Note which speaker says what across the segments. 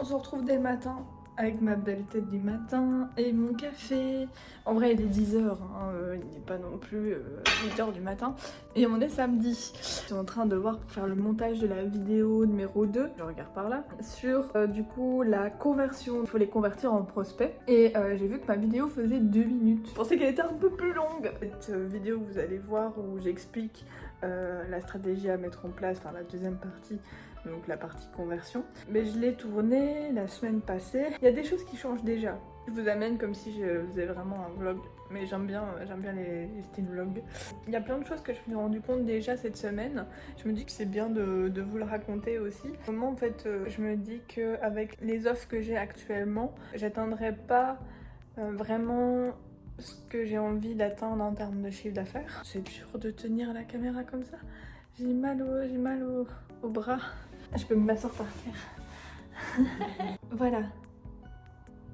Speaker 1: On se retrouve dès le matin avec ma belle tête du matin et mon café. En vrai, il est 10h, il n'est pas non plus 8h du matin. Et on est samedi. Je suis en train de voir pour faire le montage de la vidéo numéro 2, je regarde par là, sur du coup la conversion. Il faut les convertir en prospects. Et j'ai vu que ma vidéo faisait 2 minutes. Je pensais qu'elle était un peu plus longue. Cette vidéo, vous allez voir où j'explique la stratégie à mettre en place, enfin la deuxième partie, donc la partie conversion. Mais je l'ai tournée la semaine passée. Il y a des choses qui changent déjà. Je vous amène comme si je faisais vraiment un vlog, mais j'aime bien les styles vlog. Il y a plein de choses que je me suis rendu compte déjà cette semaine. Je me dis que c'est bien de vous le raconter aussi. Comment en fait, je me dis qu'avec les offres que j'ai actuellement, j'atteindrai pas vraiment ce que j'ai envie d'atteindre en termes de chiffre d'affaires. C'est dur de tenir la caméra comme ça. J'ai mal au bras. Je peux me m'asseoir par terre. Voilà.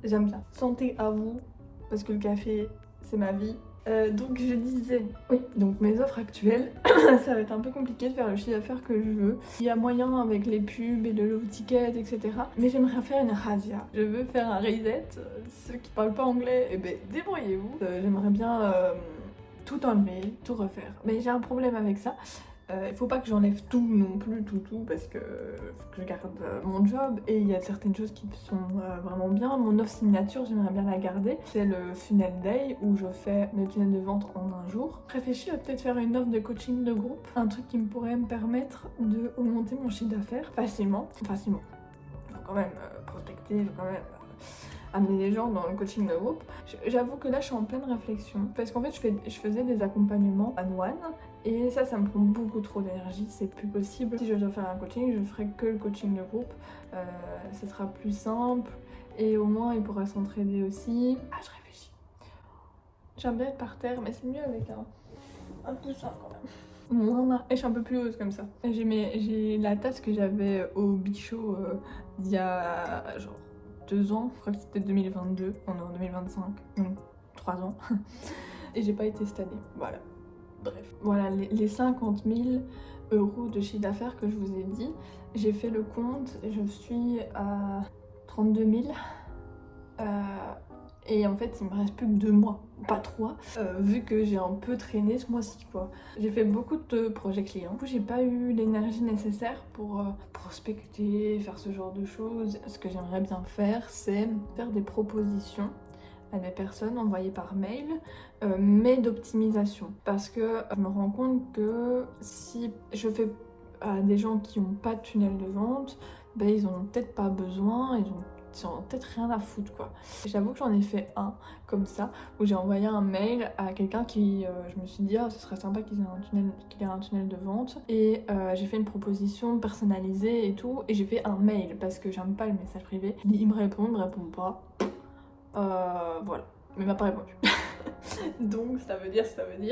Speaker 1: J'aime bien. Santé à vous, parce que le café, c'est ma vie. Donc je disais, oui, donc mes offres actuelles, ça va être un peu compliqué de faire le chiffre d'affaires que je veux. Il y a moyen avec les pubs et le low ticket, etc. Mais j'aimerais faire une razzia. Je veux faire un reset. Ceux qui parlent pas anglais, eh ben débrouillez-vous. J'aimerais bien tout enlever, tout refaire. Mais j'ai un problème avec ça. Il faut pas que j'enlève tout non plus, tout, parce que faut que je garde mon job et il y a certaines choses qui sont vraiment bien. Mon offre signature, j'aimerais bien la garder. C'est le Funnel Day où je fais mes tunnels de vente en un jour. Je réfléchis à peut-être faire une offre de coaching de groupe, un truc qui pourrait me permettre de augmenter mon chiffre d'affaires facilement. Il faut quand même prospecter, il faut quand même amener les gens dans le coaching de groupe. J'avoue que là je suis en pleine réflexion parce qu'en fait je faisais des accompagnements one-one et ça me prend beaucoup trop d'énergie, c'est plus possible. Si je dois faire un coaching, je ferai que le coaching de groupe, ça sera plus simple et au moins il pourra s'entraider aussi. Ah, je réfléchis. J'aime bien être par terre mais c'est mieux avec un coussin quand même. Voilà. Et je suis un peu plus hausse comme ça. J'ai la tasse que j'avais au bichot d'il y a genre 2 ans, je crois que c'était 2022, on est en 2025, donc 3 ans, et j'ai pas été cette année, voilà. Bref, voilà les 50 000 € de chiffre d'affaires que je vous ai dit, j'ai fait le compte, je suis à 32 000, et en fait il me reste plus que 2 mois, pas 3, vu que j'ai un peu traîné ce mois-ci quoi. J'ai fait beaucoup de projets clients, du coup j'ai pas eu l'énergie nécessaire pour prospecter, faire ce genre de choses. Ce que j'aimerais bien faire, c'est faire des propositions à des personnes envoyées par mail, mais d'optimisation. Parce que je me rends compte que si je fais à des gens qui n'ont pas de tunnel de vente, ben ils en ont peut-être pas besoin, ils ont peut-être rien à foutre quoi. J'avoue que j'en ai fait un comme ça, où j'ai envoyé un mail à quelqu'un qui, je me suis dit, ce serait sympa qu'il ait un tunnel de vente. Et j'ai fait une proposition personnalisée et tout, et j'ai fait un mail, parce que j'aime pas le message privé. Il me répond pas. Voilà, mais il m'a pas répondu. Donc ça veut dire.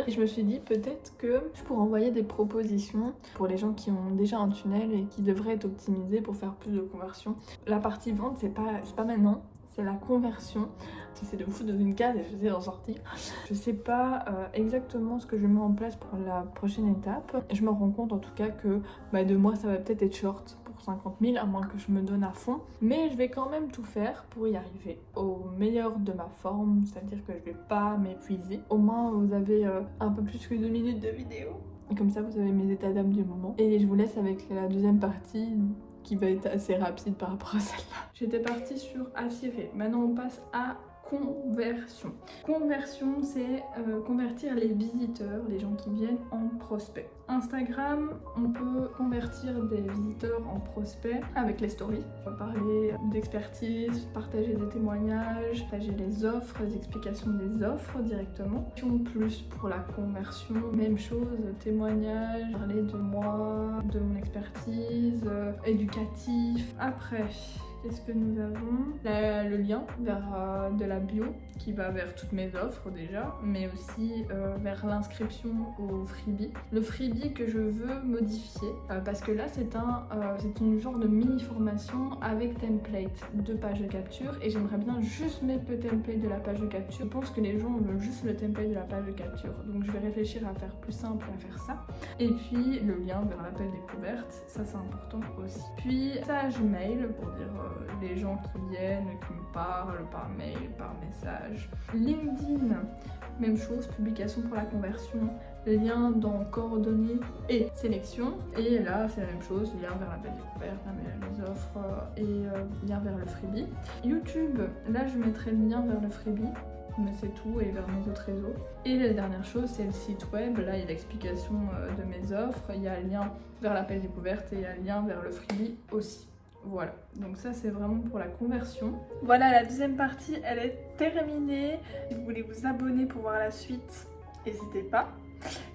Speaker 1: Et je me suis dit peut-être que je pourrais envoyer des propositions pour les gens qui ont déjà un tunnel et qui devraient être optimisés pour faire plus de conversion. La partie vente, c'est pas maintenant, c'est la conversion. J'essaie de me foutre dans une case et j'essaie d'en sortir. Je sais pas exactement ce que je mets en place pour la prochaine étape. Je me rends compte en tout cas que 2 mois ça va peut-être être short pour 50 000, à moins que je me donne à fond. Mais je vais quand même tout faire pour y arriver au meilleur de ma forme, c'est-à-dire que je vais pas m'épuiser. Au moins vous avez un peu plus que 2 minutes de vidéo. Et comme ça vous avez mes états d'âme du moment. Et je vous laisse avec la deuxième partie qui va être assez rapide par rapport à celle-là. J'étais partie sur attirer. Maintenant on passe à conversion. Conversion, c'est convertir les visiteurs, les gens qui viennent, en prospects. Instagram, on peut convertir des visiteurs en prospects avec les stories. On va parler d'expertise, partager des témoignages, partager les offres, les explications des offres directement. Plus pour la conversion, même chose, témoignages, parler de moi, de mon expertise, éducatif. Après, qu'est-ce que nous avons? Le lien vers de la bio qui va vers toutes mes offres déjà, mais aussi vers l'inscription au freebie. Le freebie que je veux modifier parce que là c'est une genre de mini formation avec template de page de capture et j'aimerais bien juste mettre le template de la page de capture. Je pense que les gens veulent juste le template de la page de capture, donc je vais réfléchir à faire plus simple à faire ça. Et puis le lien vers l'appel découverte, ça c'est important aussi. Puis message mail pour dire les gens qui viennent, qui me parlent par mail, par message. LinkedIn, même chose, publication pour la conversion, lien dans coordonnées et sélection. Et là c'est la même chose, lien vers l'appel découverte, les offres et lien vers le freebie. YouTube, là je mettrai le lien vers le freebie, mais c'est tout, et vers mes autres réseaux. Et la dernière chose, c'est le site web. Là, il y a l'explication de mes offres, il y a le lien vers l'appel découverte et il y a le lien vers le freebie aussi. Voilà, donc ça c'est vraiment pour la conversion. Voilà, la deuxième partie, elle est terminée. Si vous voulez vous abonner pour voir la suite, n'hésitez pas.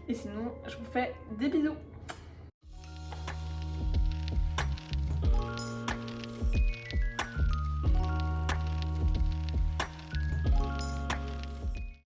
Speaker 1: Et sinon, je vous fais des bisous.